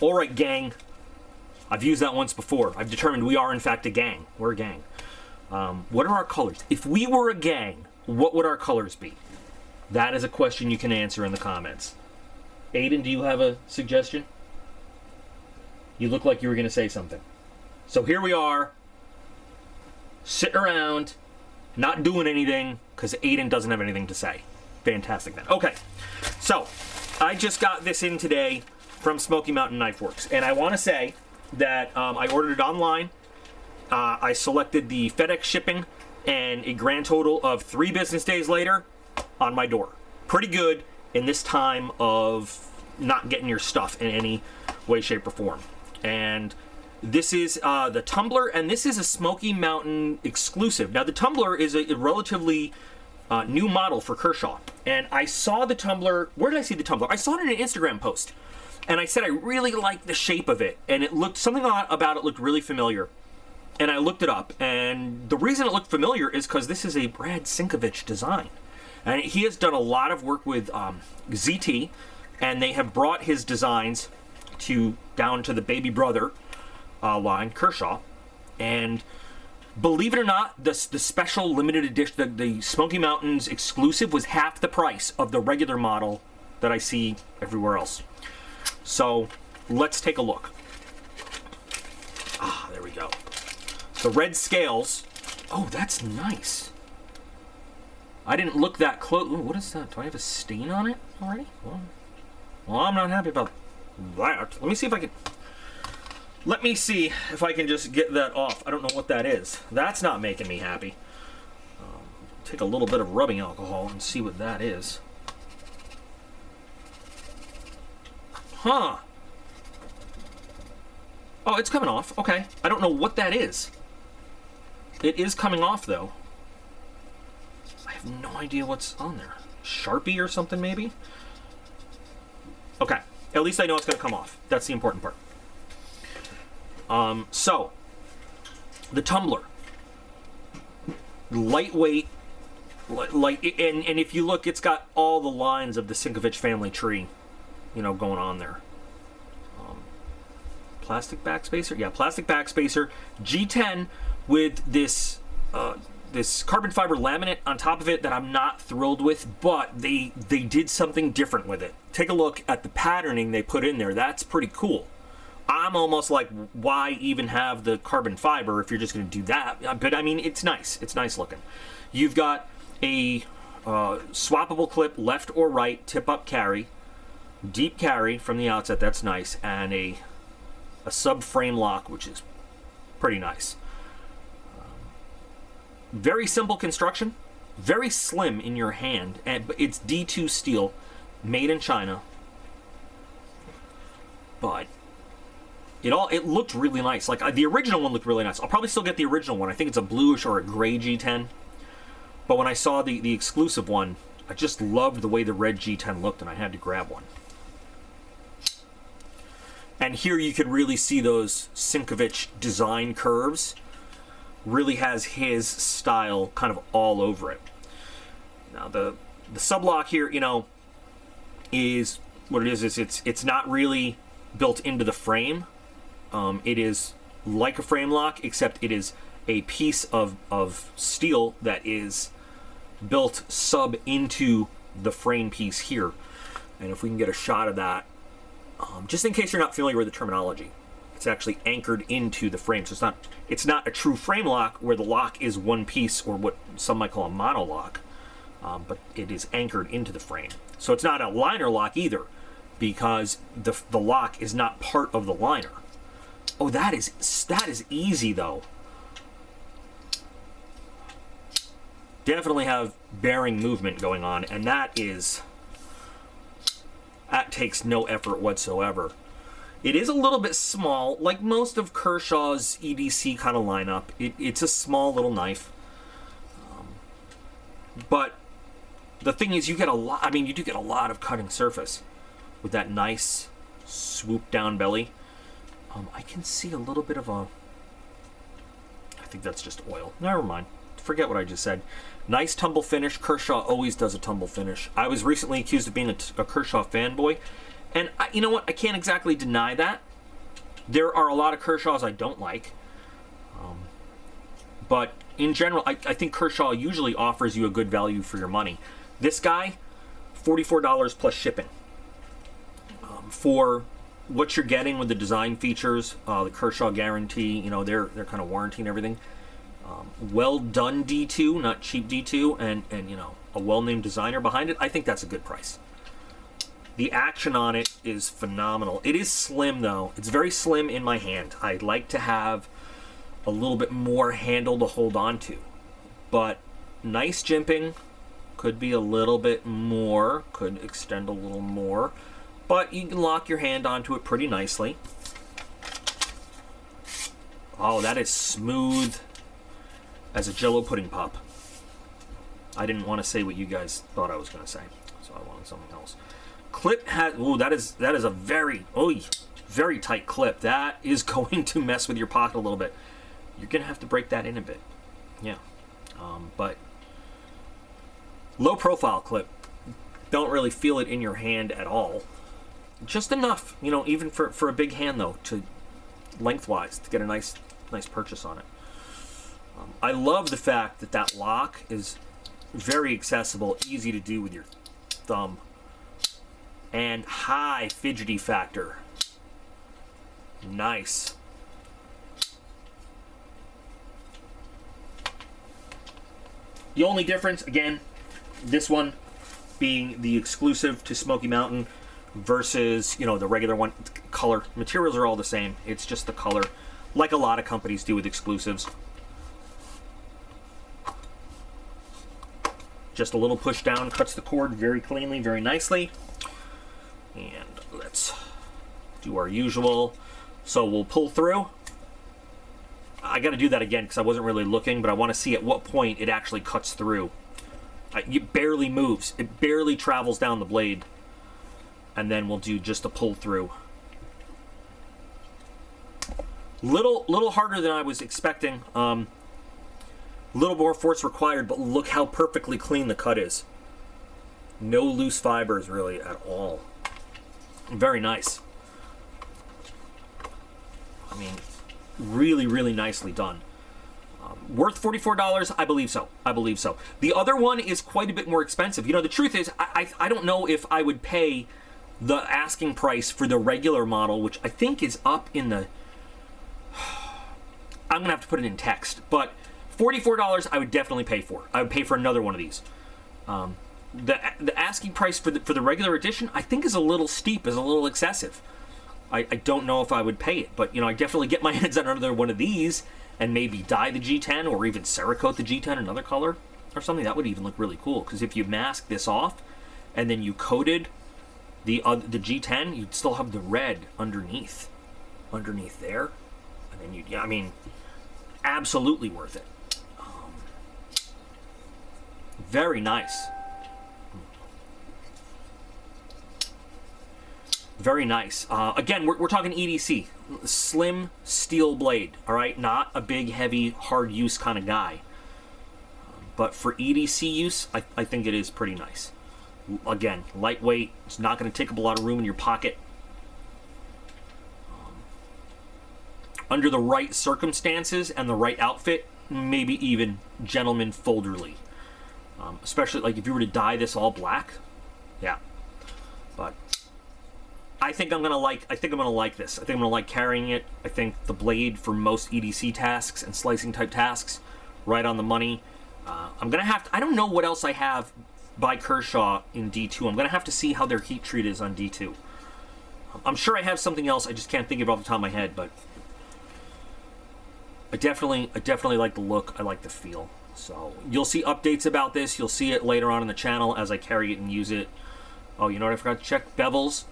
All right, gang. I've used that once before. I've determined we are, in fact, a gang. We're a gang. What are our colors? If we were a gang, what would our colors be? That is a question you can answer in the comments. Aiden, do you have a suggestion? You look like you were going to say something. So here we are, sitting around, not doing anything, because Aiden doesn't have anything to say. Fantastic, then. Okay, so I just got this in today from Smoky Mountain Knife Works, and I want to say that I ordered it online. I selected the FedEx shipping, and a grand total of 3 business days later, on my door. Pretty good in this time of not getting your stuff in any way, shape, or form. And this is the Tumbler, and this is a Smoky Mountain exclusive. Now, the Tumbler is a relatively new model for Kershaw. And I saw the Tumbler. Where did I see the Tumbler? I saw it in an Instagram post. And I said I really liked the shape of it. And it looked, something about it looked really familiar. And I looked it up. And the reason it looked familiar is because this is a Brad Sinkovich design. And he has done a lot of work with ZT. And they have brought his designs down to the baby brother line, Kershaw. And believe it or not, the special limited edition, the Smoky Mountains exclusive, was half the price of the regular model that I see everywhere else. So let's take a look. Ah, there we go. The red scales. Oh, that's nice. I didn't look that close. Ooh, what is that? Do I have a stain on it already? Well, I'm not happy about that. Let me see if I can just get that off. I don't know what that is. That's not making me happy. Take a little bit of rubbing alcohol and see what that is. Huh. Oh, it's coming off. Okay. I don't know what that is. It is coming off, though. I have no idea what's on there. Sharpie or something, maybe? Okay. At least I know it's going to come off. That's the important part. So, the Tumbler. Lightweight. And if you look, it's got all the lines of the Sinkovich family tree, going on there. Plastic backspacer? Yeah, plastic backspacer. G10 with this this carbon fiber laminate on top of it that I'm not thrilled with, but they did something different with it. Take a look at the patterning they put in there. That's pretty cool. I'm almost like, why even have the carbon fiber if you're just going to do that? But I mean, it's nice. It's nice looking. You've got a swappable clip, left or right, tip-up carry, deep carry from the outset. That's nice, and a sub-frame lock, which is pretty nice. Very simple construction, very slim in your hand, and it's D2 steel, made in China. But it looked really nice. Like the original one looked really nice. I'll probably still get the original one. I think it's a bluish or a gray G10. But when I saw the exclusive one, I just loved the way the red G10 looked, and I had to grab one. And here you could really see those Sinkovich design curves. Really has his style kind of all over it. Now the sublock here, is what it is. It's not really built into the frame. It is like a frame lock, except it is a piece of steel that is built sub into the frame piece here. And if we can get a shot of that, just in case you're not familiar with the terminology, it's actually anchored into the frame. So it's not a true frame lock where the lock is one piece, or what some might call a monolock, but it is anchored into the frame. So it's not a liner lock either, because the lock is not part of the liner. Oh, that is easy though. Definitely have bearing movement going on, and that takes no effort whatsoever. It is a little bit small, like most of Kershaw's EDC kind of lineup. It's a small little knife. But the thing is, you get a lot. I mean, you do get a lot of cutting surface with that nice swoop down belly. I can see a little bit of a. I think that's just oil. Never mind. Forget what I just said. Nice tumble finish. Kershaw always does a tumble finish. I was recently accused of being a Kershaw fanboy. And you know what? I can't exactly deny that. There are a lot of Kershaws I don't like. But in general, I think Kershaw usually offers you a good value for your money. This guy, $44 plus shipping. For what you're getting with the design features, the Kershaw guarantee, you know, their kind of warranty and everything. Well done D2, not cheap D2, and you know, a well-named designer behind it. I think that's a good price. The action on it is phenomenal. It is slim though. It's very slim in my hand. I'd like to have a little bit more handle to hold on to, but nice jimping. Could be a little bit more, could extend a little more, but you can lock your hand onto it pretty nicely. Oh, that is smooth as a Jell-O pudding pop. I didn't want to say what you guys thought I was going to say, so I wanted something else. Clip has, ooh, that is a very tight clip. That is going to mess with your pocket a little bit. You're going to have to break that in a bit. Yeah. But low profile clip. Don't really feel it in your hand at all. Just enough, you know, even for a big hand though, to lengthwise to get a nice purchase on it. I love the fact that that lock is very accessible, easy to do with your thumb, and high fidgety factor. Nice. The only difference, again, this one being the exclusive to Smoky Mountain versus, you know, the regular one. Color, materials are all the same. It's just the color, like a lot of companies do with exclusives. Just a little push down, cuts the cord very cleanly, very nicely. And let's do our usual. So we'll pull through. I got to do that again because I wasn't really looking, but I want to see at what point it actually cuts through. It barely moves. It barely travels down the blade. And then we'll do just a pull through. Little harder than I was expecting. Little more force required, but look how perfectly clean the cut is. No loose fibers really at all. Very nice. I mean, really nicely done. Worth $44? I believe so. I believe so. The other one is quite a bit more expensive. You know, the truth is, I don't know if I would pay the asking price for the regular model, which I think is up in the... I'm going to have to put it in text, but $44 I would definitely pay for. I would pay for another one of these. The asking price for the regular edition, I think, is a little steep, is a little excessive. I don't know if I would pay it, but, you know, I definitely get my hands on another one of these and maybe dye the G10 or even Cerakote the G10 another color or something. That would even look really cool, because if you mask this off and then you coated the G10, you'd still have the red underneath there, and then you, I mean, absolutely worth it. Very nice. Very nice. Again, we're talking EDC. Slim steel blade, all right? Not a big, heavy, hard use kind of guy. But for EDC use, I think it is pretty nice. Again, lightweight. It's not going to take up a lot of room in your pocket. Under the right circumstances and the right outfit, maybe even gentleman folderly. Especially like if you were to dye this all black. Yeah. But I think I'm gonna like this. I think I'm gonna like carrying it. I think the blade for most EDC tasks and slicing type tasks, right on the money. I'm gonna have to, I don't know what else I have by Kershaw in D2. I'm gonna have to see how their heat treat is on D2. I'm sure I have something else. I just can't think of it off the top of my head. But I definitely like the look. I like the feel. So you'll see updates about this. You'll see it later on in the channel as I carry it and use it. Oh, you know what I forgot to check? Bevels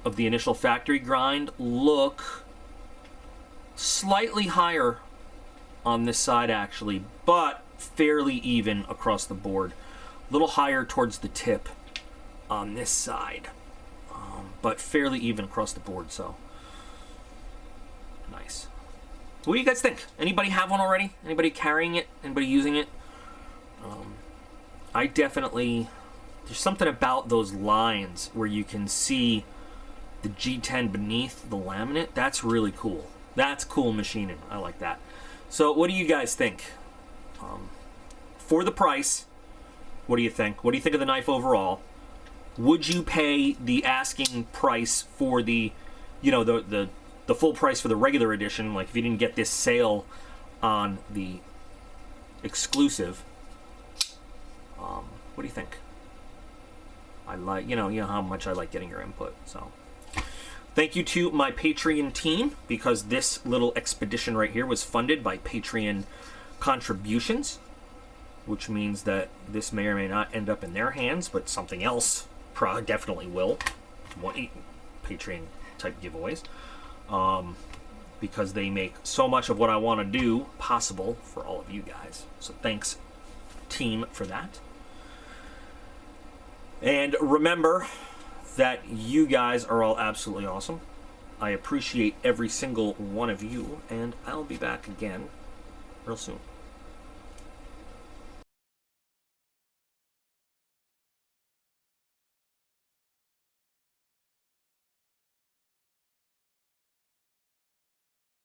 of the initial factory grind look slightly higher on this side actually, but fairly even across the board. A little higher towards the tip on this side, but fairly even across the board, so nice. What do you guys think? Anybody have one already? Anybody carrying it? Anybody using it? I definitely... There's something about those lines where you can see the G10 beneath the laminate. That's really cool. That's cool machining. I like that. So what do you guys think? For the price, what do you think? What do you think of the knife overall? Would you pay the asking price for the, you know, the full price for the regular edition? Like if you didn't get this sale on the exclusive, what do you think? I like, you know how much I like getting your input. So thank you to my Patreon team, because this little expedition right here was funded by Patreon contributions, which means that this may or may not end up in their hands, but something else definitely will. Patreon type giveaways, because they make so much of what I want to do possible for all of you guys. So thanks, team, for that. And remember that you guys are all absolutely awesome. I appreciate every single one of you, and I'll be back again real soon.